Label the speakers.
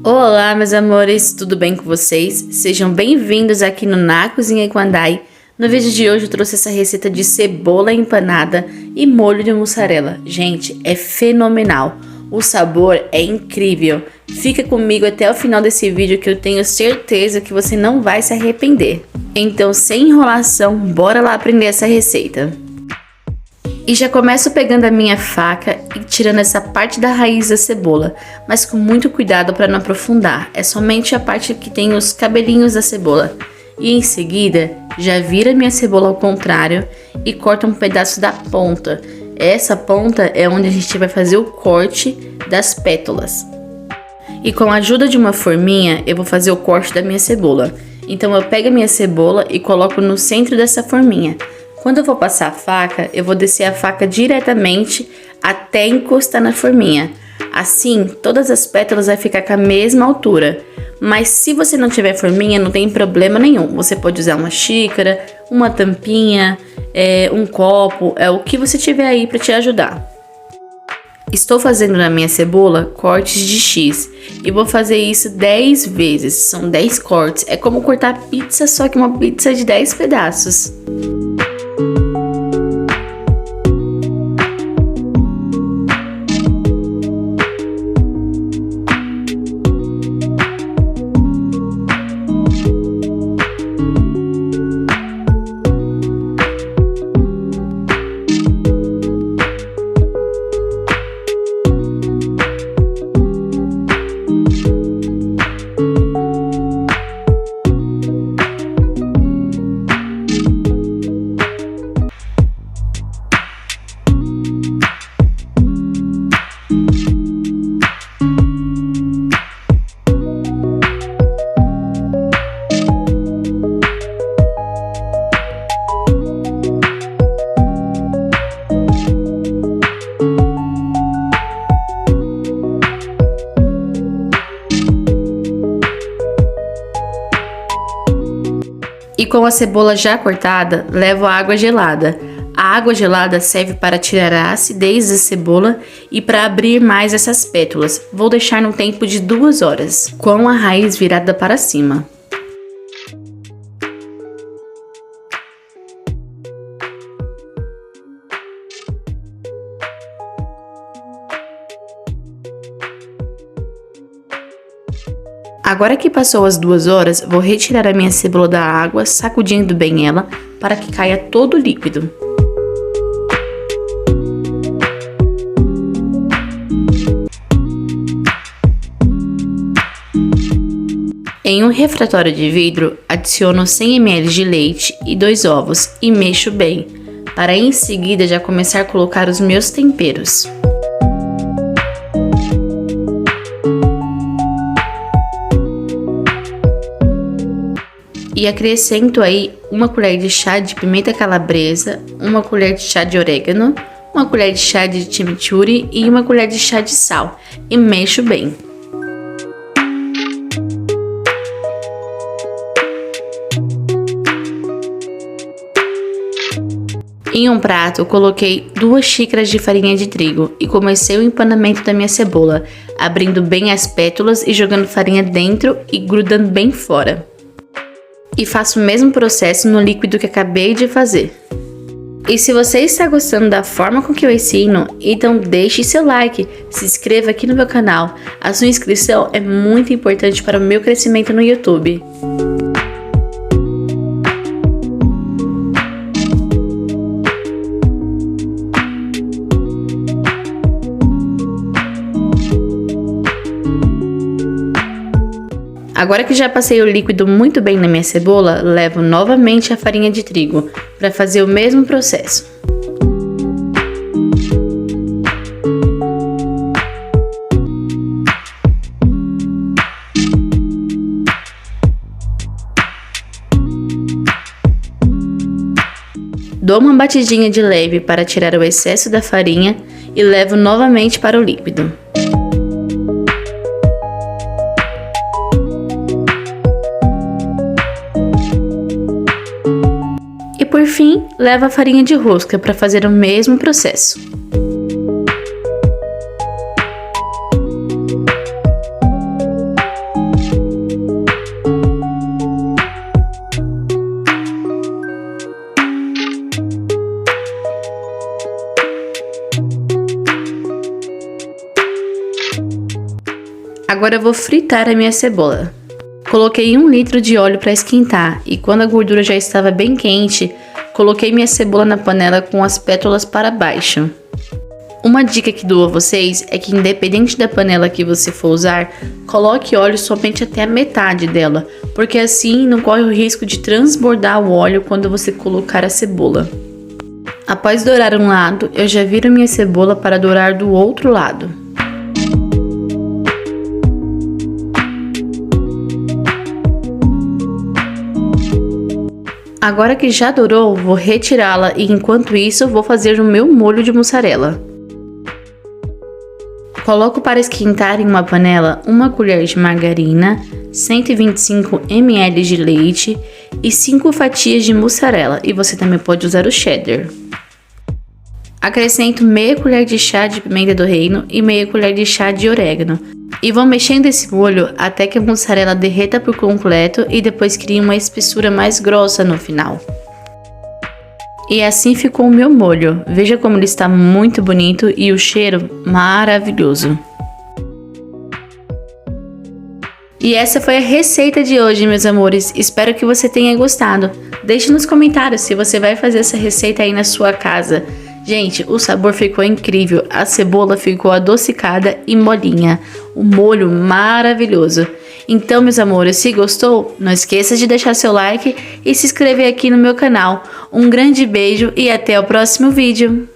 Speaker 1: Olá, meus amores, tudo bem com vocês? Sejam bem-vindos aqui no Na Cozinha com Andai. No vídeo de hoje eu trouxe essa receita de cebola empanada e molho de mussarela. Gente, é fenomenal. O sabor é incrível. Fica comigo até o final desse vídeo que eu tenho certeza que você não vai se arrepender. Então, sem enrolação, bora lá aprender essa receita. E já começo pegando a minha faca e tirando essa parte da raiz da cebola, mas com muito cuidado para não aprofundar, é somente a parte que tem os cabelinhos da cebola. E em seguida, já vira minha cebola ao contrário e corta um pedaço da ponta. Essa ponta é onde a gente vai fazer o corte das pétalas. E com a ajuda de uma forminha, eu vou fazer o corte da minha cebola. Então eu pego a minha cebola e coloco no centro dessa forminha. Quando eu vou passar a faca, eu vou descer a faca diretamente até encostar na forminha. Assim, todas as pétalas vai ficar com a mesma altura. Mas se você não tiver forminha, não tem problema nenhum. Você pode usar uma xícara, uma tampinha, um copo, o que você tiver aí para te ajudar. Estou fazendo na minha cebola cortes de X e vou fazer isso 10 vezes. São 10 cortes. É como cortar pizza, só que uma pizza de 10 pedaços. E com a cebola já cortada, levo a água gelada. A água gelada serve para tirar a acidez da cebola e para abrir mais essas pétalas. Vou deixar no tempo de 2 horas, com a raiz virada para cima. Agora que passou as 2 horas, vou retirar a minha cebola da água, sacudindo bem ela, para que caia todo o líquido. Em um refratário de vidro, adiciono 100 ml de leite e 2 ovos e mexo bem, para em seguida já começar a colocar os meus temperos. E acrescento aí 1 colher de chá de pimenta calabresa, 1 colher de chá de orégano, 1 colher de chá de chimichurri e 1 colher de chá de sal e mexo bem. Em um prato, coloquei 2 xícaras de farinha de trigo e comecei o empanamento da minha cebola, abrindo bem as pétalas e jogando farinha dentro e grudando bem fora. E faço o mesmo processo no líquido que acabei de fazer. E se você está gostando da forma com que eu ensino, então deixe seu like, se inscreva aqui no meu canal. A sua inscrição é muito importante para o meu crescimento no YouTube. Agora que já passei o líquido muito bem na minha cebola, levo novamente a farinha de trigo para fazer o mesmo processo. Dou uma batidinha de leve para tirar o excesso da farinha e levo novamente para o líquido. E por fim, levo a farinha de rosca para fazer o mesmo processo. Agora eu vou fritar a minha cebola. Coloquei 1 litro de óleo para esquentar e quando a gordura já estava bem quente, coloquei minha cebola na panela com as pétalas para baixo. Uma dica que dou a vocês é que independente da panela que você for usar, coloque óleo somente até a metade dela, porque assim não corre o risco de transbordar o óleo quando você colocar a cebola. Após dourar um lado, eu já viro minha cebola para dourar do outro lado. Agora que já dourou, vou retirá-la e enquanto isso vou fazer o meu molho de mussarela. Coloco para esquentar em uma panela 1 colher de margarina, 125 ml de leite e 5 fatias de mussarela, e você também pode usar o cheddar. Acrescento meia colher de chá de pimenta do reino e meia colher de chá de orégano. E vou mexendo esse molho até que a mussarela derreta por completo e depois crie uma espessura mais grossa no final. E assim ficou o meu molho. Veja como ele está muito bonito e o cheiro maravilhoso. E essa foi a receita de hoje, meus amores. Espero que você tenha gostado. Deixe nos comentários se você vai fazer essa receita aí na sua casa. Gente, o sabor ficou incrível. A cebola ficou adocicada e molinha. O molho maravilhoso. Então, meus amores, se gostou, não esqueça de deixar seu like e se inscrever aqui no meu canal. Um grande beijo e até o próximo vídeo.